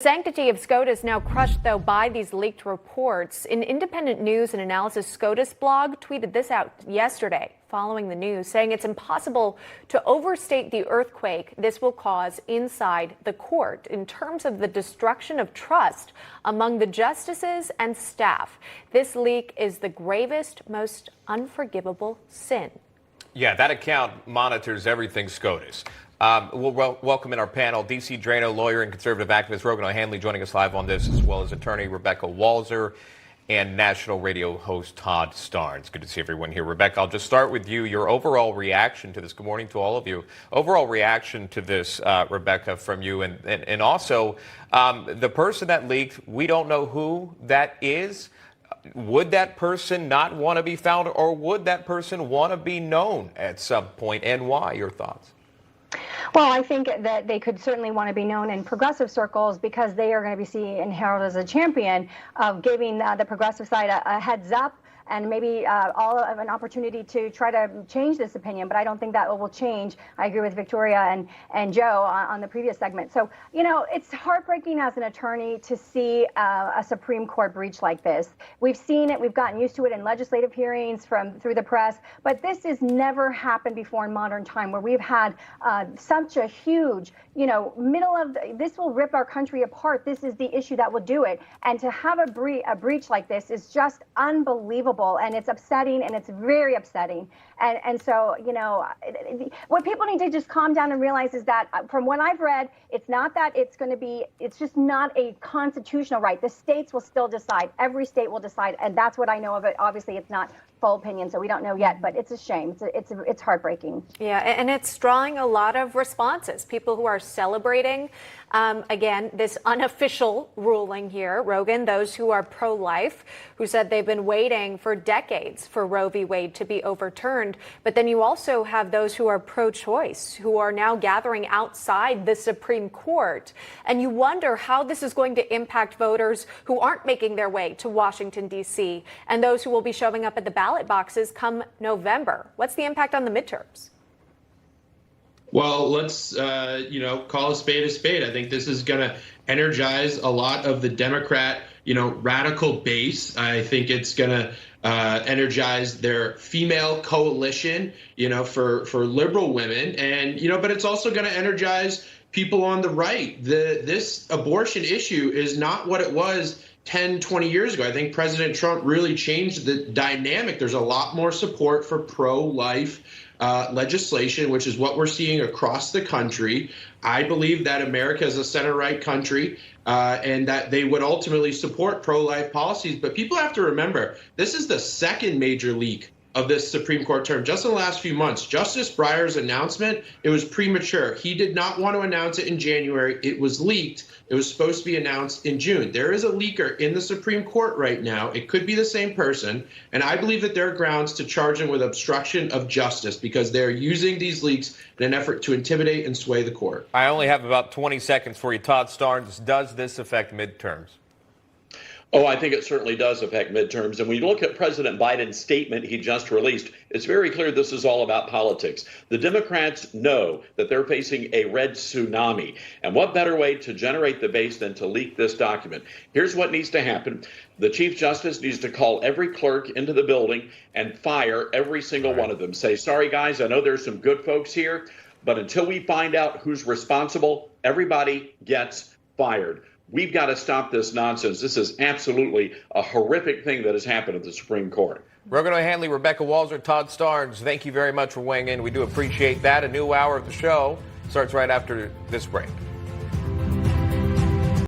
Sanctity of SCOTUS now crushed, though, by these leaked reports. An independent news and analysis SCOTUS blog tweeted this out yesterday following the news, saying it's impossible to overstate the earthquake this will cause inside the court in terms of the destruction of trust among the justices and staff. This leak is the gravest, most unforgivable sin. Yeah, that account monitors everything SCOTUS. We'll welcome in our panel D.C. Drano, lawyer and conservative activist Rogan O'Hanley, joining us live on this, as well as attorney Rebecca Walser and national radio host Todd Starnes. Good to see everyone here. Rebecca, I'll just start with you. Your overall reaction to this. Good morning to all of you. Overall reaction to this, Rebecca, from you, and also the person that leaked. We don't know who that is. Would that person not want to be found, or would that person want to be known at some point, and why? Your thoughts? Well, I think that they could certainly want to be known in progressive circles because they are going to be seen and heralded as a champion of giving the progressive side a heads up and maybe all of an opportunity to try to change this opinion. But I don't think that will change. I agree with Victoria and Joe on the previous segment. So, you know, it's heartbreaking as an attorney to see a Supreme Court breach like this. We've seen it. We've gotten used to it in legislative hearings through the press. But this has never happened before in modern time, where we've had such a huge, this will rip our country apart. This is the issue that will do it. And to have a breach like this is just unbelievable. And it's upsetting, and it's very upsetting. And so, what people need to just calm down and realize is that from what I've read, it's not that it's just not a constitutional right. The states will still decide. Every state will decide. And that's what I know of it. Obviously, it's not full opinion, so we don't know yet, but it's a shame. It's heartbreaking. Yeah, and it's drawing a lot of responses. People who are celebrating, again, this unofficial ruling here, Rogan, those who are pro-life, who said they've been waiting for decades for Roe v. Wade to be overturned. But then you also have those who are pro-choice, who are now gathering outside the Supreme Court. And you wonder how this is going to impact voters who aren't making their way to Washington, D.C., and those who will be showing up at the ballot boxes come November. What's the impact on the midterms? Well, let's, call a spade a spade. I think this is going to energize a lot of the Democrat, radical base. I think it's going to energize their female coalition, for liberal women. And, but it's also going to energize people on the right. This abortion issue is not what it was 10, 20 years ago. I think President Trump really changed the dynamic. There's a lot more support for pro-life legislation, which is what we're seeing across the country. I believe that America is a center-right country and that they would ultimately support pro-life policies. But people have to remember, this is the second major leak of this Supreme Court term. Just in the last few months, Justice Breyer's announcement, it was premature. He did not want to announce it in January. It was leaked. It was supposed to be announced in June. There is a leaker in the Supreme Court right now. It could be the same person. And I believe that there are grounds to charge him with obstruction of justice because they're using these leaks in an effort to intimidate and sway the court. I only have about 20 seconds for you, Todd Starnes. Does this affect midterms? Oh, I think it certainly does affect midterms. And when you look at President Biden's statement he just released, it's very clear this is all about politics. The Democrats know that they're facing a red tsunami. And what better way to generate the base than to leak this document? Here's what needs to happen. The Chief Justice needs to call every clerk into the building and fire every single one of them. Say, sorry, guys, I know there's some good folks here, but until we find out who's responsible, everybody gets fired. We've got to stop this nonsense. This is absolutely a horrific thing that has happened at the Supreme Court. Rogan O'Hanley, Rebecca Walser, Todd Starnes, thank you very much for weighing in. We do appreciate that. A new hour of the show starts right after this break.